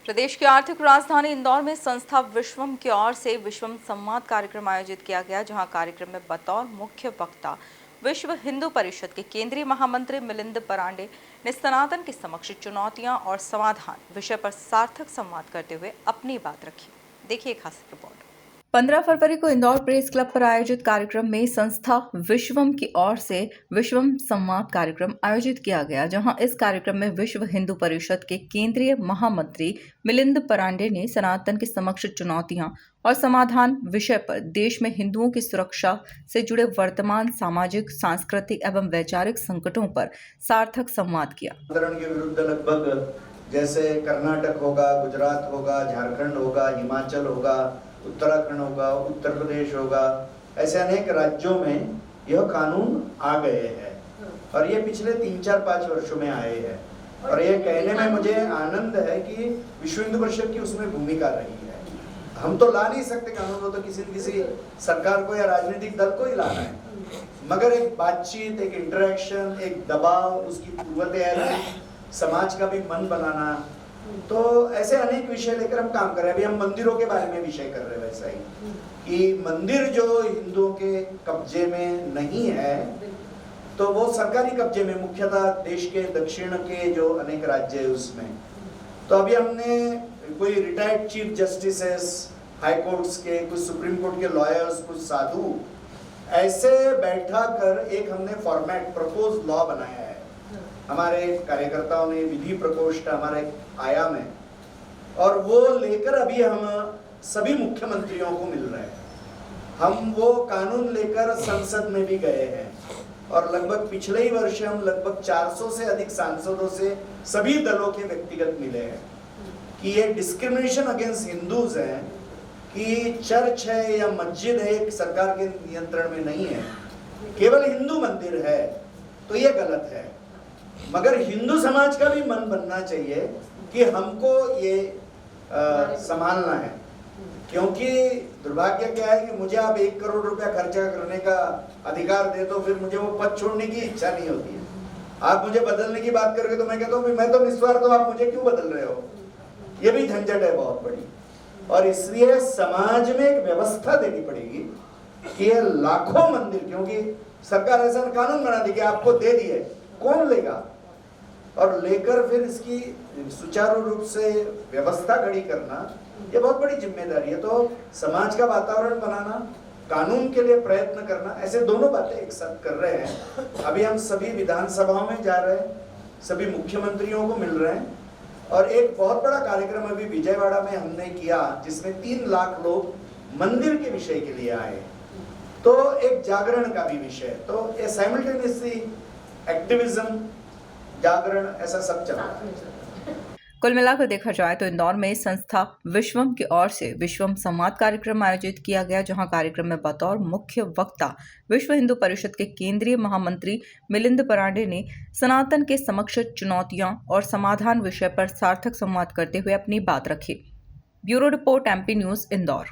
प्रदेश की आर्थिक राजधानी इंदौर में संस्था विश्वम की ओर से विश्वम संवाद कार्यक्रम आयोजित किया गया, जहां कार्यक्रम में बतौर मुख्य वक्ता विश्व हिंदू परिषद के केंद्रीय महामंत्री मिलिंद परांडे ने सनातन के समक्ष चुनौतियां और समाधान विषय पर सार्थक संवाद करते हुए अपनी बात रखी। देखिए खास रिपोर्ट। 15 फरवरी को इंदौर प्रेस क्लब पर आयोजित कार्यक्रम में संस्था विश्वम की ओर से विश्वम संवाद कार्यक्रम आयोजित किया गया, जहां इस कार्यक्रम में विश्व हिंदू परिषद के केंद्रीय महामंत्री मिलिंद परांडे ने सनातन के समक्ष चुनौतियां और समाधान विषय पर देश में हिंदुओं की सुरक्षा से जुड़े वर्तमान सामाजिक, सांस्कृतिक एवं वैचारिक संकटों पर सार्थक संवाद किया। के विरुद्ध लगभग जैसे कर्नाटक होगा, गुजरात होगा, झारखंड होगा, हिमाचल होगा, उत्तराखंड होगा, उत्तर प्रदेश होगा, ऐसे अनेक राज्यों में यह कानून आ गए हैं और ये पिछले 3-4-5 वर्षों में आए हैं। और ये कहने में मुझे आनंद है कि विश्व हिंदू परिषद की उसमें भूमिका रही है। हम तो ला नहीं सकते कानून, तो किसी सरकार को या राजनीतिक दल को ही लाना है, मगर एक बातचीत, एक इंटरेक्शन, एक दबाव, उसकी पूर्व तैयारी, समाज का भी मन बनाना, तो ऐसे अनेक विषय लेकर हम काम कर रहे हैं। अभी हम मंदिरों के बारे में विषय कर रहे हैं, वैसा ही कि मंदिर जो हिंदुओं के कब्जे में नहीं है, तो वो सरकारी कब्जे में, मुख्यतः देश के दक्षिण के जो अनेक राज्य है उसमें। तो अभी हमने कोई retired chief justices high courts के, कुछ सुप्रीम कोर्ट के लॉयर्स, कुछ साधु, ऐसे बैठा कर एक हमने फॉर्मेट प्रपोज लॉ बनाया है। हमारे कार्यकर्ताओं ने विधि प्रकोष्ठ हमारा एक आयाम है और वो लेकर अभी हम सभी मुख्यमंत्रियों को मिल रहे हैं। हम वो कानून लेकर संसद में भी गए हैं और लगभग पिछले ही वर्ष हम लगभग 400 से अधिक सांसदों से सभी दलों के व्यक्तिगत मिले हैं कि ये डिस्क्रिमिनेशन अगेंस्ट हिंदूज है कि चर्च है या मस्जिद है सरकार के नियंत्रण में नहीं है, केवल हिंदू मंदिर है, तो ये गलत है। मगर हिंदू समाज का भी मन बनना चाहिए कि हमको ये संभालना है, क्योंकि दुर्भाग्य क्या है कि मुझे आप 1 करोड़ रुपया खर्चा करने का अधिकार दे तो फिर मुझे वो पद छोड़ने की इच्छा नहीं होती है। आप मुझे बदलने की बात करके तो मैं कहता हूँ मैं तो निस्वार्थ हूँ, आप मुझे क्यों बदल रहे हो? ये भी झंझट है बहुत बड़ी, और इसलिए समाज में एक व्यवस्था देनी पड़ेगी कि ये लाखों मंदिर, क्योंकि सरकार ऐसा कानून बना दी कि आपको दे दिए, कौन लेगा, और लेकर फिर इसकी सुचारू रूप से व्यवस्था खड़ी करना, ये बहुत बड़ी जिम्मेदारी है। तो समाज का वातावरण बनाना, कानून के लिए प्रयत्न करना, ऐसे दोनों बातें एक साथ कर रहे हैं। अभी हम सभी विधानसभाओं में जा रहे हैं, सभी मुख्यमंत्रियों को मिल रहे हैं, और एक बहुत बड़ा कार्यक्रम अभी विजयवाड़ा में हमने किया जिसमें 3 लाख लोग मंदिर के विषय के लिए आए, तो एक जागरण का भी विषय, तो ये साइमल्टेनियसली एक्टिविज्म, जागरण, ऐसा सब चल रहा है। कुल मिलाकर देखा जाए तो इंदौर में संस्था विश्वम की ओर से विश्वम संवाद कार्यक्रम आयोजित किया गया, जहां कार्यक्रम में बतौर मुख्य वक्ता विश्व हिंदू परिषद के केंद्रीय महामंत्री मिलिंद परांडे ने सनातन के समक्ष चुनौतियां और समाधान विषय पर सार्थक संवाद करते हुए अपनी बात रखी। Bureau report, MP news, Indore.